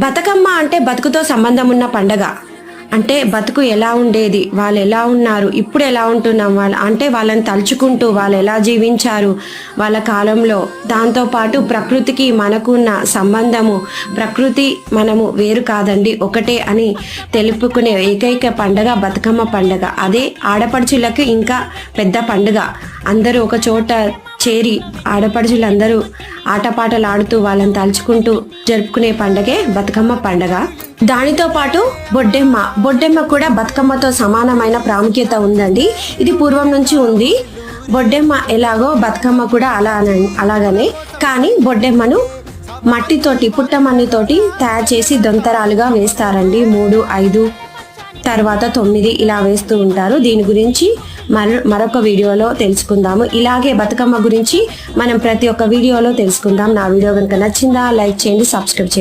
బతుకమ్మ అంటే బతుకుతో సంబంధం ఉన్న పండగ. అంటే బతుకు ఎలా ఉండేది, వాళ్ళు ఎలా ఉన్నారు, ఇప్పుడు ఎలా ఉంటున్నాం, అంటే వాళ్ళని తలుచుకుంటూ వాళ్ళు ఎలా జీవించారు వాళ్ళ కాలంలో. దాంతోపాటు ప్రకృతికి మనకున్న సంబంధము, ప్రకృతి మనము వేరు కాదండి ఒకటే అని తెలుపుకునే ఏకైక పండగ బతుకమ్మ పండగ. అదే ఆడపడుచులకు ఇంకా పెద్ద పండుగ. అందరూ ఒక చోట చేరి ఆడపడుచులందరూ ఆటపాటలు ఆడుతూ వాళ్ళని తలుచుకుంటూ జరుపుకునే పండగే బతుకమ్మ పండగ. దానితో పాటు బొడ్డెమ్మ కూడా బతుకమ్మతో సమానమైన ప్రాముఖ్యత ఉందండి. ఇది పూర్వం నుంచి ఉంది. బొడ్డెమ్మ ఎలాగో బతుకమ్మ కూడా అలాగనే, కానీ బొడ్డెమ్మను మట్టితోటి, పుట్టమన్నితోటి తయారు చేసి దొంతరాలుగా వేస్తారండి. 3, 5 తర్వాత 9 ఇలా వేస్తూ ఉంటారు. దీని గురించి మరొక వీడియోలో తెలుసుకుందాము. ఇలాగే బతుకమ్మ గురించి మనం ప్రతి ఒక్క వీడియోలో తెలుసుకుందాం. నా వీడియో కనుక నచ్చిందా లైక్ చేయండి, సబ్స్క్రైబ్ చేయండి.